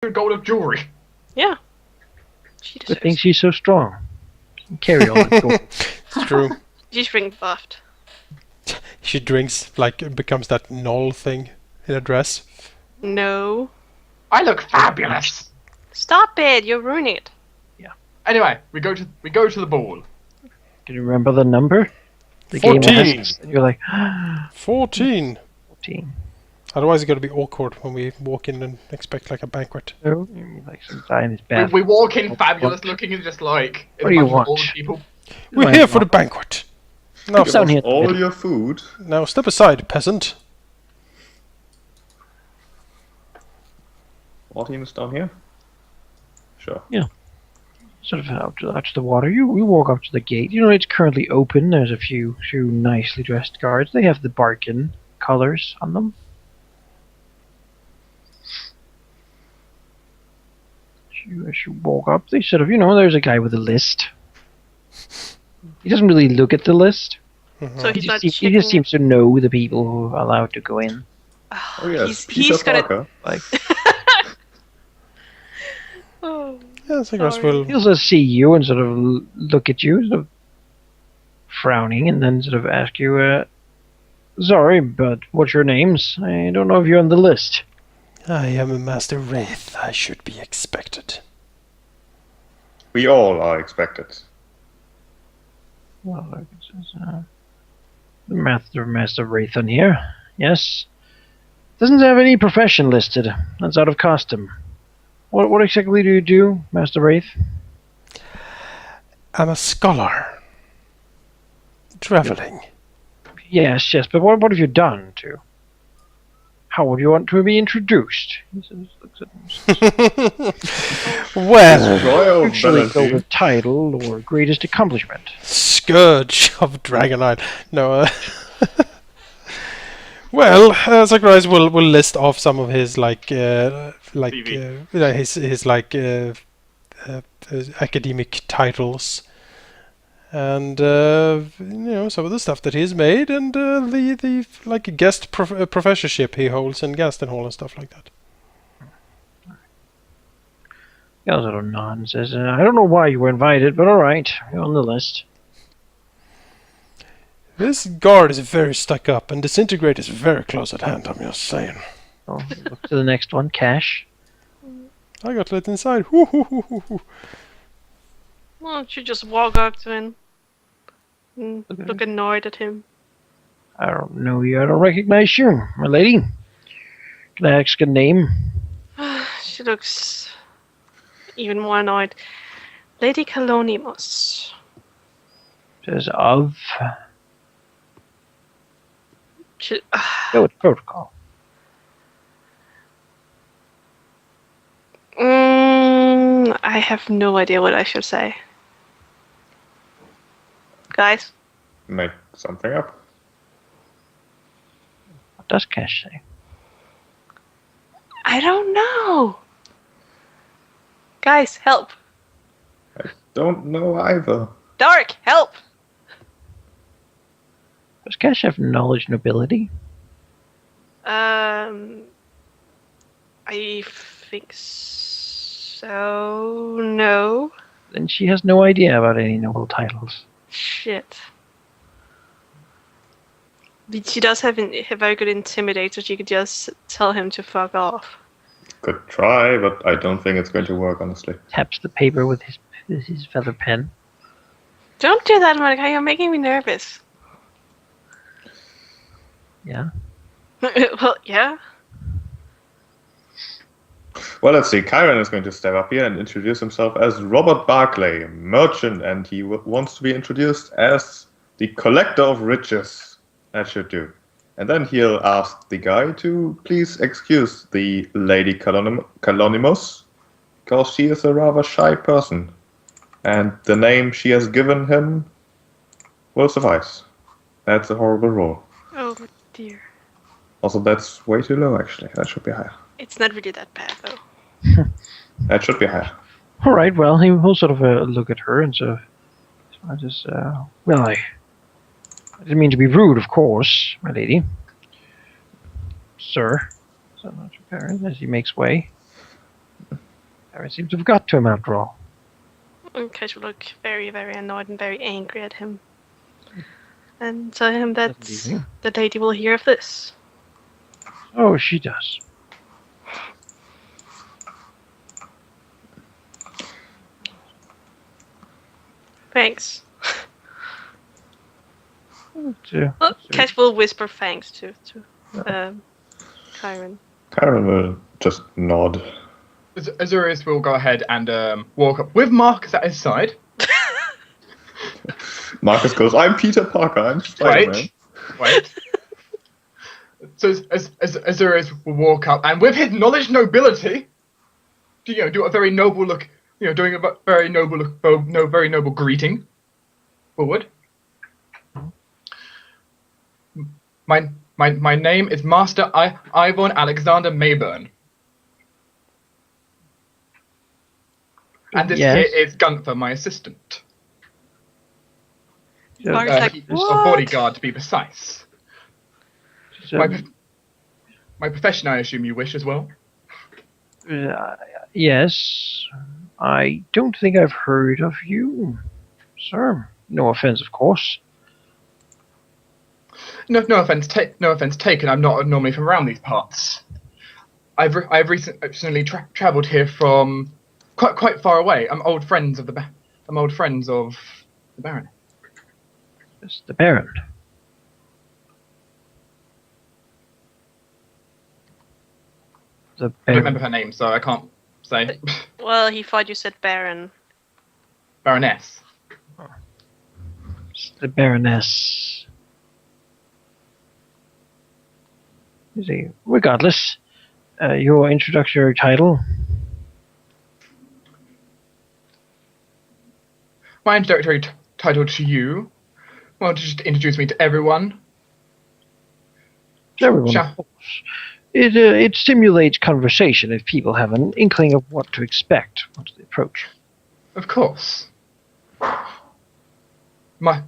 good gold of jewelry. Yeah. She Good thing deserves. she's so strong. Carry all that gold. It's true. She's ring buffed. She drinks like it becomes that knoll thing in a dress. No. I look fabulous. Stop it! You're ruining it. Anyway, we go to the ball. Can you remember the number? The 14. game has, and you're like, 14. 14. Otherwise, it's gonna be awkward when we walk in and expect like a banquet. No, you're like some guy in his bath. We walk in fabulous looking and just like What do you a bunch of want? old people. We're here for the banquet. Now, It's down here. All your food. now step aside, peasant. Our team is down here. Sure. Sort of out to the water. You walk up to the gate. You know it's currently open. There's a few nicely dressed guards. They have the bargain colors on them. As you walk up, they sort of, there's a guy with a list. He doesn't really look at the list. So he's not He checking. just seems to know the people who are allowed to go in. Oh yes, he's gonna. Parker. Like Oh. Yes, I guess Sorry. we'll. he'll sort of see you and sort of look at you, sort of frowning, and then sort of ask you, "Sorry, but what's your names? I don't know if you're on the list." I am a master wraith. I should be expected. We all are expected. Well, look, it says, the Master Wraithen here. Yes. Doesn't have any profession listed. That's out of custom. What exactly do you do, Master Wraith? I'm a scholar. Traveling. Yes, but what have you done to? How would you want to be introduced? He says, looks at him. Well, Royal Usually go Valentine. with title or greatest accomplishment. Scourge of Dragonite. No. Well, Zacharias will list off some of his his academic titles, and some of the stuff that he's made, and the like guest professorship he holds in Gaston Hall and stuff like that. He goes out nod and says, I don't know why you were invited, but alright, you're on the list. This guard is very stuck up, and disintegrate is very close at hand. I'm just saying. So look to the next one, Cash. I got let inside. Hoo, hoo, hoo, hoo, hoo. Why don't you just walk up to him and look annoyed at him? I don't know you, I don't recognize you, my lady. Can I ask a name? She looks even more annoyed. Lady Kalonimus. Says of. She, Go with protocol. I have no idea what I should say. Guys? Make something up. What does Cash say? I don't know. Guys, help. Don't know either. Dark, help. Does Cash have knowledge and ability? I think so. No. Then she has no idea about any noble titles. Shit. But she does have a very good intimidator. She could just tell him to fuck off. Could try, but I don't think it's going to work, honestly. Taps the paper with his feather pen. Don't do that, Monica. You're making me nervous. Yeah. Well, yeah. Well, let's see. Kyron is going to step up here and introduce himself as Robert Barclay, merchant, and he wants to be introduced as the collector of riches. That should do. And then he'll ask the guy to please excuse the Lady Kalonimus, because she is a rather shy person. And the name she has given him will suffice. That's a horrible roll. Oh, dear. Also, that's way too low, actually. That should be higher. It's not really that bad, though. That should be higher. All right. Well, he will sort of look at her and sort of. I just. Well, I didn't mean to be rude, of course, my lady. Sir. So much apparent as he makes way. I seem to have got to him after all. Cash will look very, very annoyed and very angry at him. And tell him that Evening. the lady will hear of this. Oh, she does. Thanks. But, Cash will whisper thanks to Kyron. Kyron will just nod. Azurius will go ahead and walk up with Marcus at his side. Marcus goes, I'm Peter Parker, I'm Spider-Man. Wait. So Azurius will walk up and with his knowledge nobility, do a very noble look, doing a very noble look, very noble greeting forward. My name is Master Ivon Alexander Mayburn. And this Yes. here is Gunther, my assistant. Mark's like, He's a what? bodyguard to be precise. So, My profession, I assume you wish as well? yes. I don't think I've heard of you, sir. No offense, of course. No offense taken. I'm not normally from around these parts. I've recently travelled here from quite far away. I'm old friends of the Baron. It's the Baron. The I don't Baron. remember her name, so I can't say. Well, he thought you said Baron. Baroness. It's the Baroness. You see, regardless, your introductory title. My introductory title to you. Well, just introduce me to everyone. Everyone, Sure. of course. It stimulates conversation if people have an inkling of what to expect once they approach. Of course. My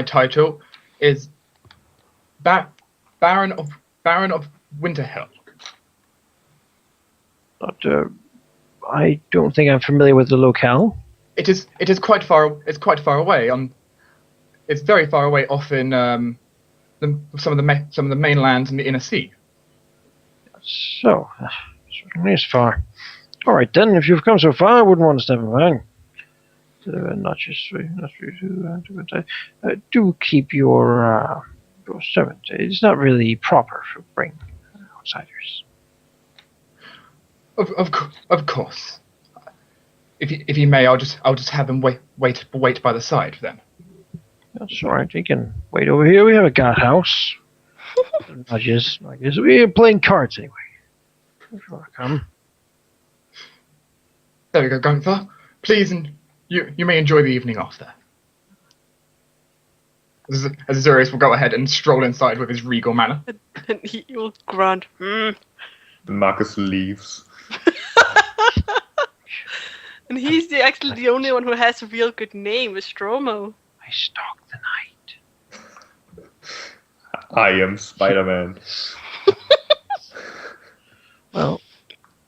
title is Baron of Winterhill. But I don't think I'm familiar with the locale. It is quite far. It's quite far away. It's very far away off in some of the mainlands in the inner sea. So, certainly is far. All right then. If you've come so far, I wouldn't want to step in line. Do keep your servant. It's not really proper for bring outsiders. Of course. If you may, I'll just have them wait by the side then. That's all right. You can wait over here. We have a guardhouse. Nudges. I guess we're playing cards anyway. If you want to come. There we go, Gunther. Please, and you may enjoy the evening off there. As Azurius will go ahead and stroll inside with his regal manner. And he will grunt. And Marcus leaves. And he's actually the only one who has a real good name, is Stromo. I stalk the night. I am Spider-Man. Well,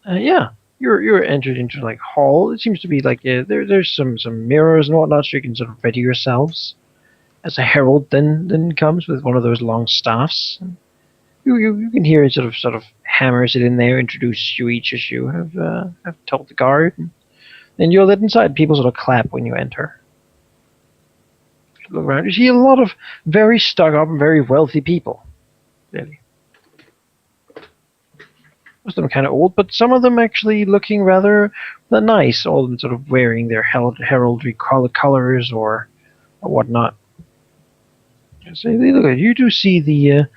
yeah. You're entered into like hall. It seems to be like there's some mirrors and whatnot, so you can sort of ready yourselves. As a herald then comes with one of those long staffs. And you can hear it sort of hammers it in there, introduce you each as you have told the guard. And then you're let inside. People sort of clap when you enter. Look around. You see a lot of very stuck up and very wealthy people. Really. Most of them kind of old, but some of them actually looking rather nice. All of them sort of wearing their heraldry colors or whatnot. So look at you. Do see the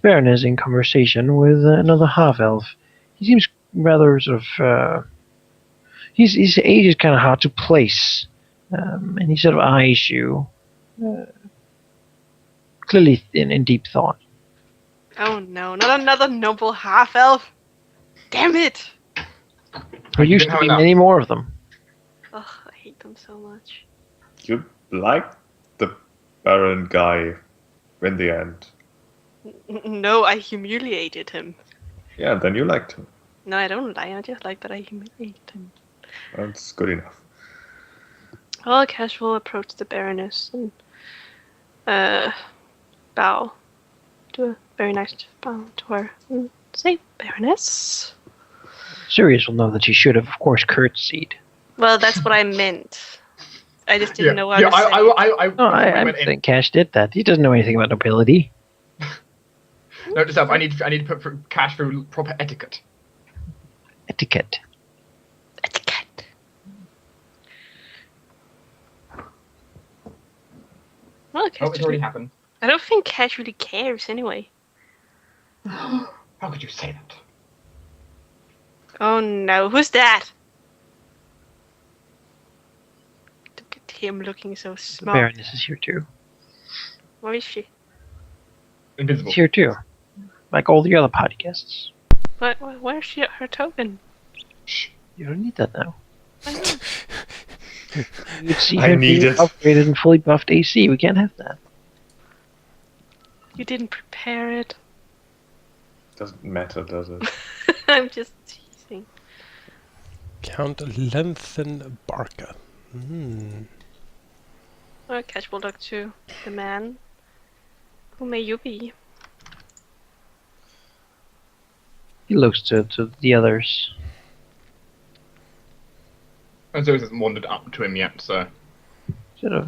Baroness in conversation with another half-elf. He seems rather sort of. His age is kind of hard to place, and he sort of eyes you. Clearly in deep thought. Oh no, not another noble half-elf! Damn it! There used to be many more of them. Ugh, I hate them so much. You like the Baron guy in the end. No, I humiliated him. Yeah, then you liked him. No, I don't lie. I just like that I humiliate him. That's good enough. Well, Cash will approach the Baroness and bow. Do a very nice bow to her. And say, Baroness. Sirius will know that she should have, of course, curtsied. Well, that's what I meant. I just didn't know how Yeah, to say it. I No, I went in. think Cash did that. He doesn't know anything about nobility. Note to self, I need to put Cash through proper etiquette. Etiquette. Etiquette. Well, Cash Oh, it's already happened. I don't think Cash really cares anyway. How could you say that? Oh no, who's that? Look at him looking so The smart. Baroness is here too. Where is she? Invisible. She's here too. Like all the other party guests. Where's her token? Shh. You don't need that now. I know. You'd see I her need being it. upgraded and fully buffed AC. We can't have that. You didn't prepare it. Doesn't matter, does it? I'm just teasing. Count Lengthen Barca. Well, Cash will look to the man. Who may you be? He looks to the others. And Zeus hasn't wandered up to him yet, so. Sort of,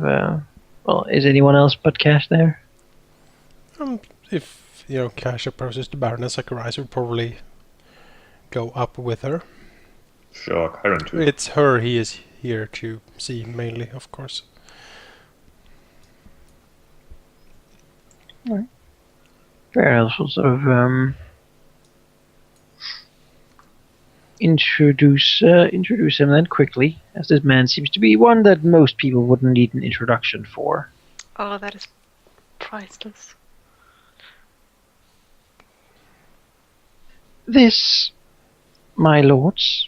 well, is anyone else but Cash there? If Cash approaches the Baroness, Zacharias would probably go up with her. Sure, Kyron too. It's her he is here to see mainly, of course. Fair enough. We'll sort of, introduce him then quickly, as this man seems to be one that most people wouldn't need an introduction for. Oh, that is priceless. This, my lords,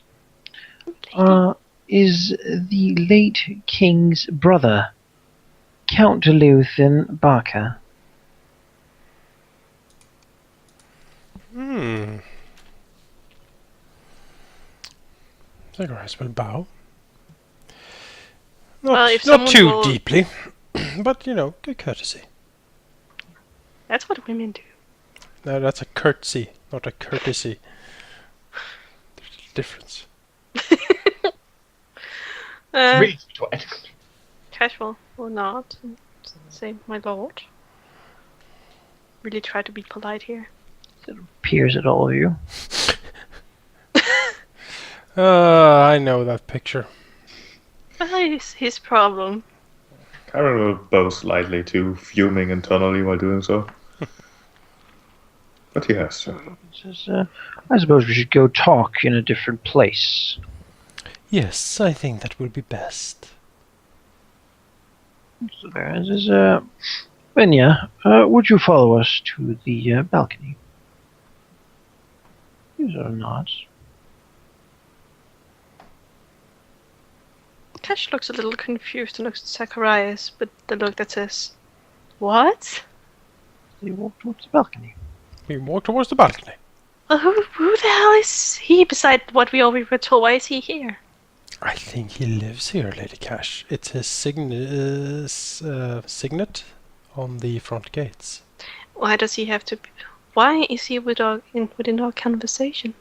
is the late king's brother, Count Leuthen Barca. Zacharias will bow. Well, if Not someone too will- deeply, but good courtesy. That's what women do. No, that's a curtsy, not a courtesy. There's a difference. Really to etiquette. Cash will not say, my lord. Really try to be polite here. Sort of peers at all of you. I know that picture. It's his problem. Kyron will bow slightly too, fuming internally while doing so. But he has to. Says, I suppose we should go talk in a different place. Yes, I think that will be best. So there says, Venya, would you follow us to the balcony? These are nods. Cash looks a little confused and looks at Zacharias with the look that says, what? They walk towards the balcony. We walk towards the balcony. Who the hell is he beside what we already were told? Why is he here? I think he lives here, Lady Cash. It's his signet on the front gates. Why does he have to... Why is he within our conversation?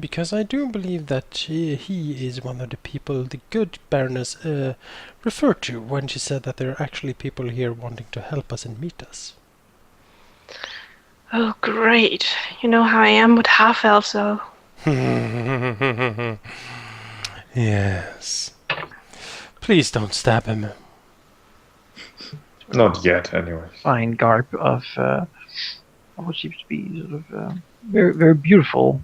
Because I do believe that he is one of the people the good Baroness referred to when she said that there are actually people here wanting to help us and meet us. Oh, great. You know how I am with half-elves, so... Yes. Please don't stab him. Not yet, anyway. Fine garb of what seems to be sort of very, very beautiful,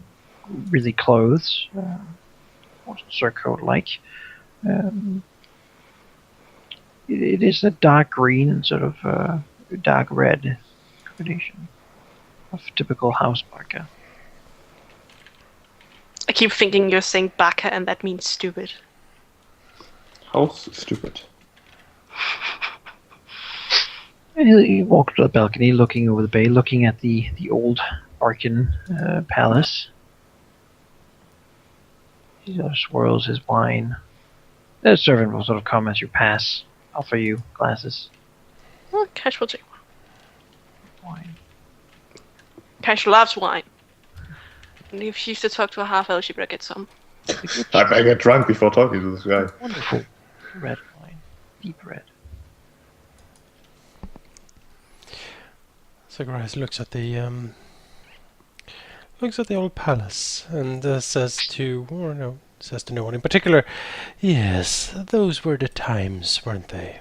really clothes. Surcoat-like. It is a dark green and sort of dark red combination of typical house Barca. I keep thinking you're saying baka and that means stupid. House stupid. He walked to the balcony, looking over the bay, looking at the old Arkan palace. He sort of swirls his wine. The servant will sort of come as you pass, offer you glasses. Oh, Cash will take one. Wine. Cash loves wine. And if she used to talk to a half elf, she better get some. I better get drunk before talking to this guy. Wonderful. Red wine. Deep red. Zacharias looks at the old palace and says to no one in particular, "Yes, those were the times, weren't they?"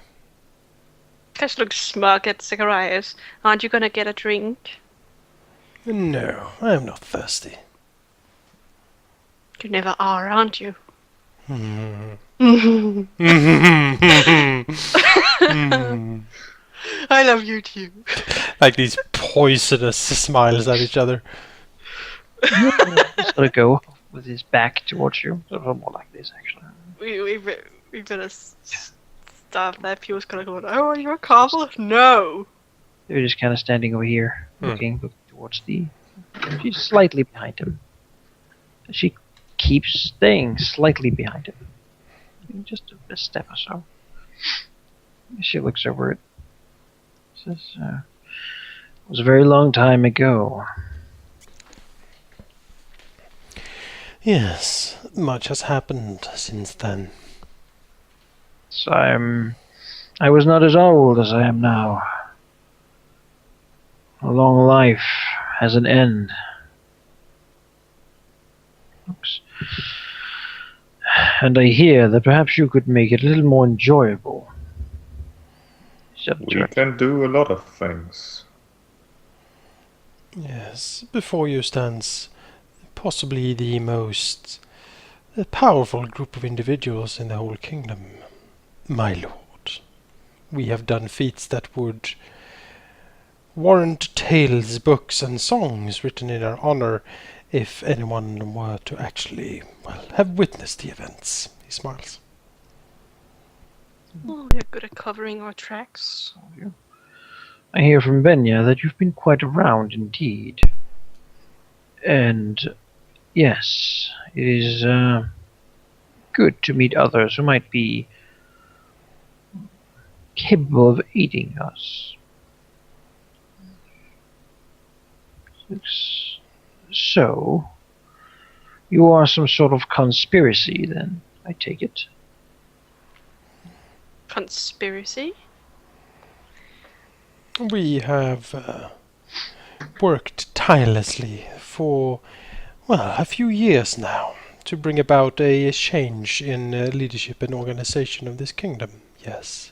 Cash looks smug at Zacharias. Aren't you gonna get a drink? No, I'm not thirsty. You never are, aren't you? I love you too. Like these poisonous smiles at each other. Sort of go with his back towards you. Sort of more like this, actually. We better stop that. People's gonna go, oh, are you a cobble? No! They're just kind of standing over here, looking towards the... She's slightly behind him. She keeps staying slightly behind him. Just a step or so. She looks over it. Says, it was a very long time ago. Yes, much has happened since then. So I was not as old as I am now. A long life has an end. Oops. And I hear that perhaps you could make it a little more enjoyable. We can do a lot of things. Yes, before you stands possibly the most powerful group of individuals in the whole kingdom, my lord. We have done feats that would warrant tales, books, and songs written in our honor if anyone were to actually, well, have witnessed the events. He smiles. Oh, we're good at covering our tracks. I hear from Benya that you've been quite around indeed. And yes, it is good to meet others who might be capable of aiding us. So, you are some sort of conspiracy then, I take it. Conspiracy? We have worked tirelessly for, well, a few years now to bring about a change in leadership and organization of this kingdom, yes.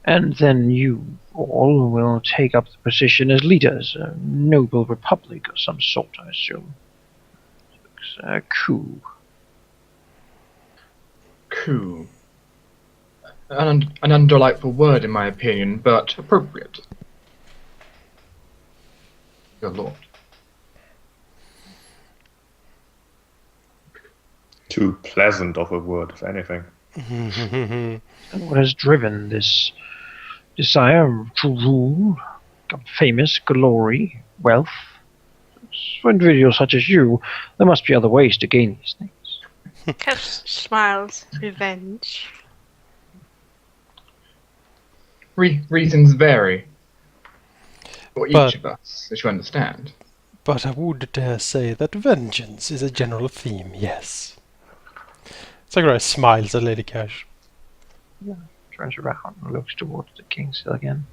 And then you all will take up the position as leaders, a noble republic of some sort, I assume. It's a coup. Coup. An undelightful word, in my opinion, but appropriate. Your lord. Too pleasant of a word, if anything. And what has driven this desire to rule, famous, glory, wealth? For individuals such as you, there must be other ways to gain these things. Cash smiles. Revenge. Reasons vary for each of us, as you understand. But I would dare say that vengeance is a general theme, yes. Zacharias smiles at Lady Cash. Turns around and looks towards the King's Hill again.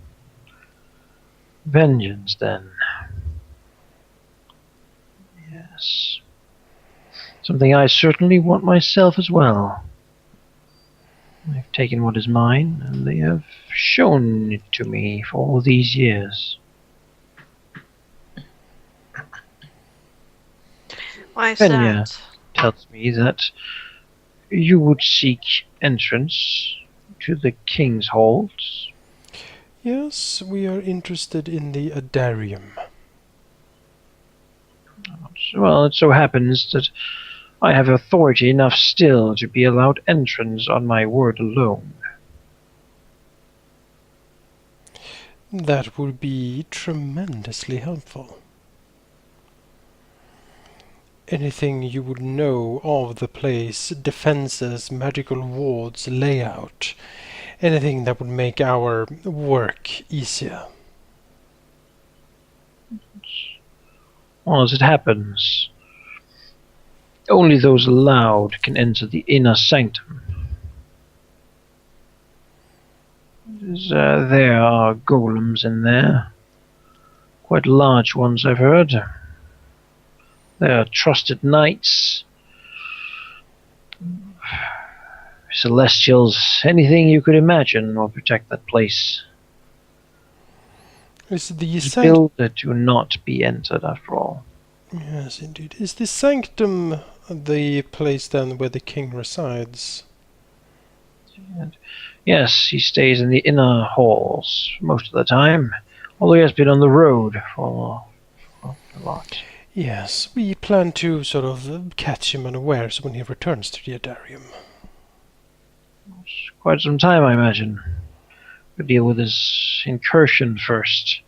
Vengeance, then. Yes. Something I certainly want myself as well. I've taken what is mine, and they have shown it to me for all these years. Why is Benya that? tells me that you would seek entrance to the King's halls. Yes, we are interested in the Adarium. Well, it so happens that I have authority enough still to be allowed entrance on my word alone. That would be tremendously helpful. anything you would know of the place, defenses, magical wards, layout, anything that would make our work easier. Well, as it happens, only those allowed can enter the inner sanctum. There are golems in there. Quite large ones, I've heard. There are trusted knights, celestials, anything you could imagine will protect that place. Is the It's built to not be entered, after all. Yes, indeed. Is the sanctum the place then where the king resides? Yes, he stays in the inner halls most of the time, although he has been on the road for a lot. Yes, we plan to sort of catch him unawares when he returns to the Adarium. It's quite some time, I imagine. We'll deal with his incursion first.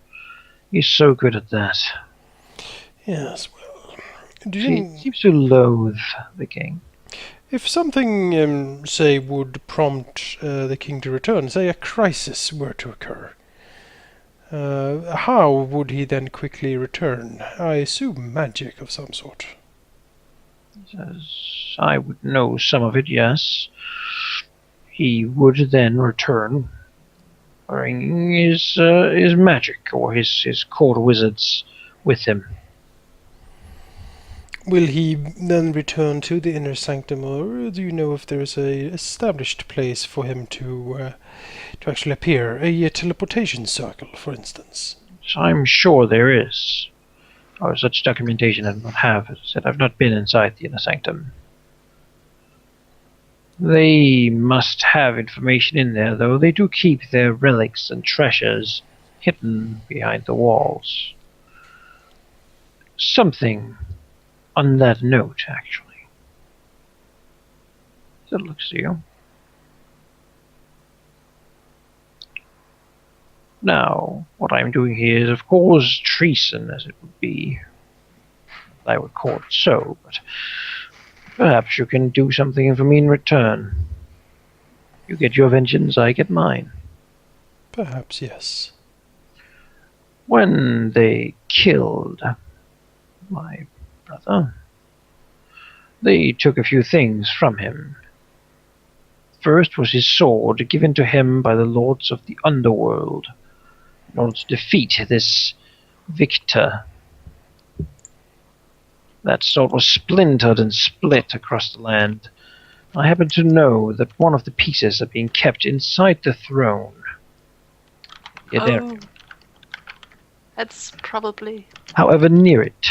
He's so good at that. Yes, well, do He you, seems to loathe the king. if something, say, would prompt the king to return, say a crisis were to occur, how would he then quickly return? I assume magic of some sort. As I would know some of it, yes. He would then return, bringing his magic or his court wizards with him. Will he then return to the inner sanctum, or do you know if there is a established place for him to actually appear? A teleportation circle, for instance? So I'm sure there is. Or such documentation I do not have. As I said, I've not been inside the inner sanctum. They must have information in there, though. They do keep their relics and treasures hidden behind the walls. Something on that note, actually. So it looks to you. Now, what I'm doing here is, of course, treason, as it would be. I would call it so, but perhaps you can do something for me in return. You get your vengeance, I get mine. Perhaps, yes. When they killed my brother, they took a few things from him. First was his sword, given to him by the lords of the underworld, in order to defeat this Victor. That sword was splintered and split across the land. I happen to know that one of the pieces are being kept inside the throne. Yeah, there. Oh. That's probably... However, near it,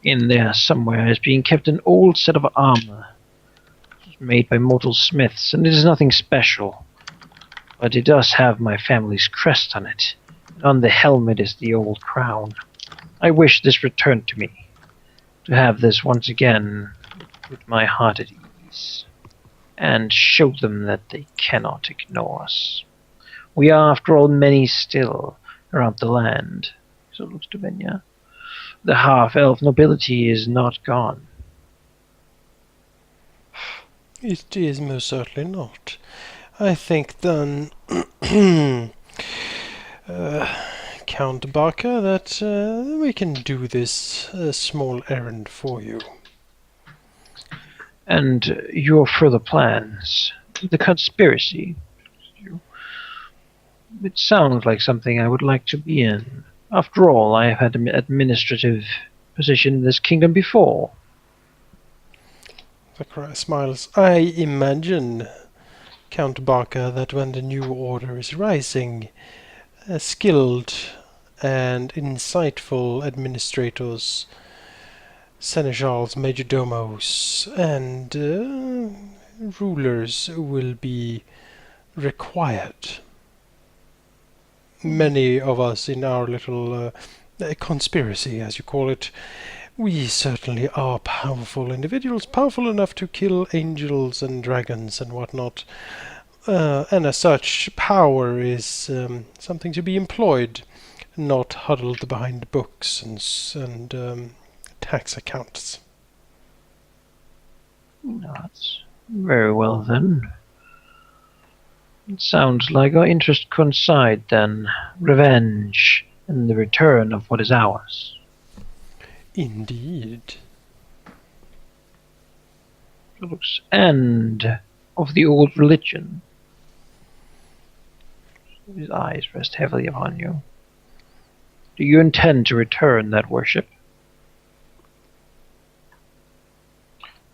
in there somewhere, is being kept an old set of armor. It was made by mortal smiths, and it is nothing special. But it does have my family's crest on it. And on the helmet is the old crown. I wish this returned to me. To have this once again, with my heart at ease. And show them that they cannot ignore us. We are, after all, many still around the land. So it looks to Venya. The half-elf nobility is not gone. It is most certainly not. I think then, Count Barker, that we can do this small errand for you. And your further plans, the conspiracy, it sounds like something I would like to be in. After all, I have had an administrative position in this kingdom before. Zachariah smiles. I imagine, Count Barker, that when the new order is rising, skilled and insightful administrators, seneschals, majordomos, and rulers will be required. Many of us in our little conspiracy, as you call it, we certainly are powerful individuals, powerful enough to kill angels and dragons and whatnot. And as such, power is something to be employed, not huddled behind books and tax accounts. That's very well then. It sounds like our interests coincide then. Revenge and the return of what is ours. Indeed. And of the old religion. His eyes rest heavily upon you. Do you intend to return that worship?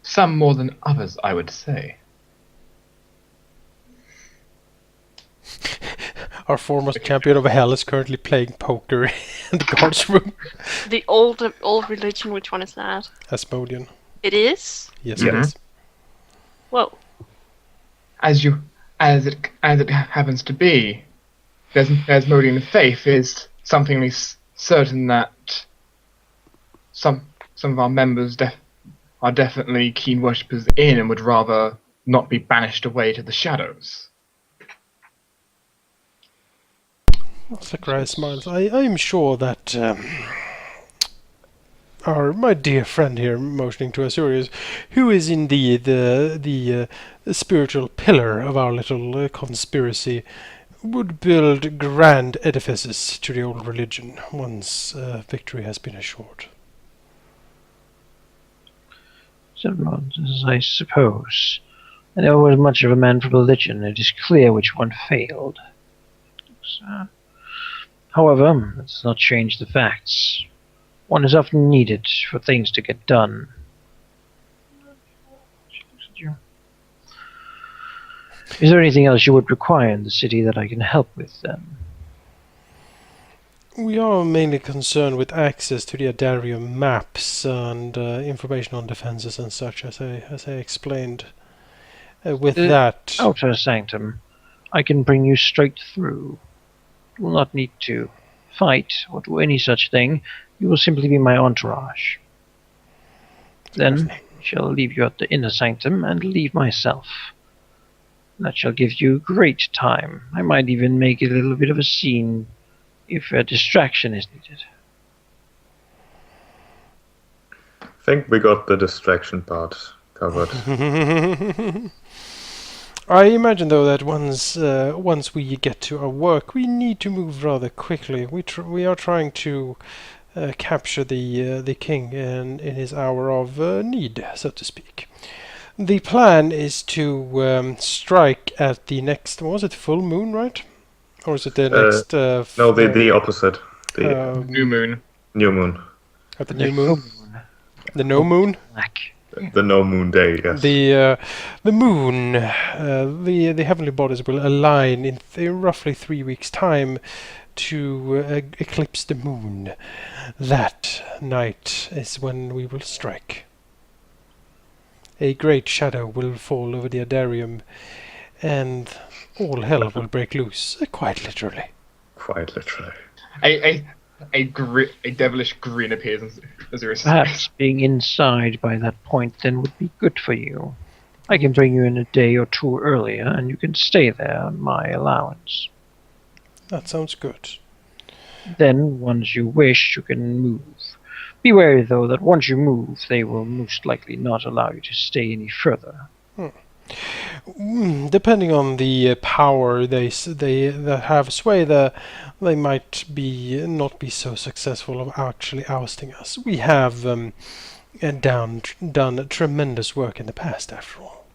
Some more than others, I would say. Our foremost champion of hell is currently playing poker in the guard's room. The old religion, which one is that? Asmodean. It is? Yes, it is. Whoa. As it happens to be, the Asmodean faith is something certain that some of our members are definitely keen worshippers in and would rather not be banished away to the shadows. Zachariah smiles. I'm sure that my dear friend here, motioning to Asurius, who is indeed the spiritual pillar of our little conspiracy, would build grand edifices to the old religion once victory has been assured. As I suppose. I never was much of a man for religion. It is clear which one failed. However, it does not change the facts. One is often needed for things to get done. Is there anything else you would require in the city that I can help with then? We are mainly concerned with access to the Adarium maps and information on defenses and such, as I explained. With that... Outer Sanctum, I can bring you straight through. You will not need to fight or do any such thing. You will simply be my entourage. Then I shall leave you at the Inner Sanctum and leave myself. That shall give you great time. I might even make it a little bit of a scene if a distraction is needed. I think we got the distraction part covered. I imagine, though, that once we get to our work, we need to move rather quickly. We are trying to capture the king in his hour of need, so to speak. The plan is to strike at the next. Was it full moon, right? Or is it the next? No, the opposite. The New moon. new moon. At the new moon. The no moon. Black. The no moon day. Yes. The moon. The heavenly bodies will align in roughly 3 weeks' time to eclipse the moon. That night is when we will strike. A great shadow will fall over the Adarium, and all hell will break loose, quite literally. Quite literally. A devilish grin appears on Azura's face. Perhaps being inside by that point then would be good for you. I can bring you in a day or two earlier, and you can stay there on my allowance. That sounds good. Then, once you wish, you can move. Be wary, though, that once you move, they will most likely not allow you to stay any further. Depending on the power they that have sway, they might not be so successful of actually ousting us. We have done tremendous work in the past, after all.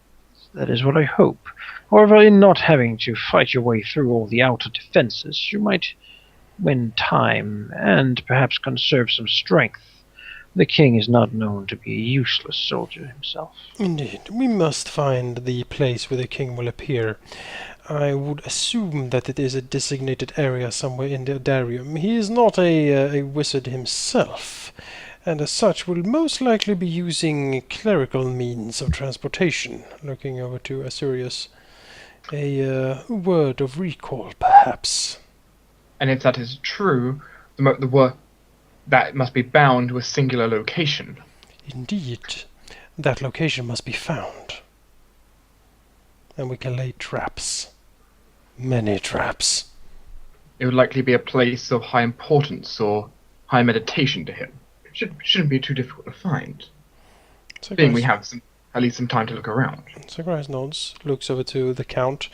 That is what I hope. However, in not having to fight your way through all the outer defenses, you might win time and perhaps conserve some strength. The king is not known to be a useless soldier himself. Indeed. We must find the place where the king will appear. I would assume that it is a designated area somewhere in the Adarium. He is not a wizard himself, and as such will most likely be using clerical means of transportation. Looking over to Asurius. A word of recall, perhaps. And if that is true, that must be bound to a singular location. Indeed. That location must be found. And we can lay traps. Many traps. It would likely be a place of high importance or high meditation to him. Shouldn't be too difficult to find. So Being guys, we have some at least some time to look around. Zacharias nods, looks over to the Count.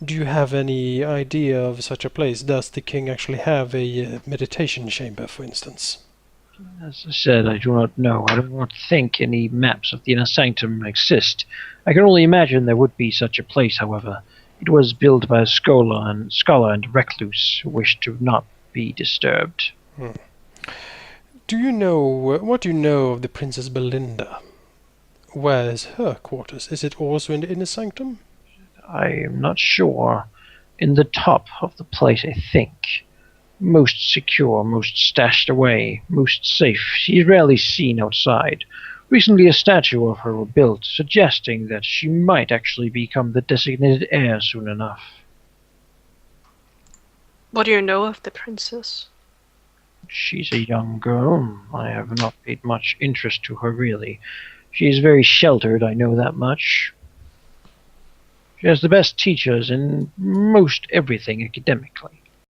Do you have any idea of such a place? Does the king actually have a meditation chamber, for instance? As I said, I do not know. I do not think any maps of the inner sanctum exist. I can only imagine there would be such a place, however. It was built by a scholar and recluse who wished to not be disturbed. Do you know what do you know of the Princess Belinda? Where is her quarters? Is it also in the inner sanctum? I am not sure. In the top of the place, I think. Most secure, most stashed away, most safe. She is rarely seen outside. Recently a statue of her was built, suggesting that she might actually become the designated heir soon enough. What do you know of the princess? She's a young girl. I have not paid much interest to her, really. She is very sheltered, I know that much. She has the best teachers in most everything academically.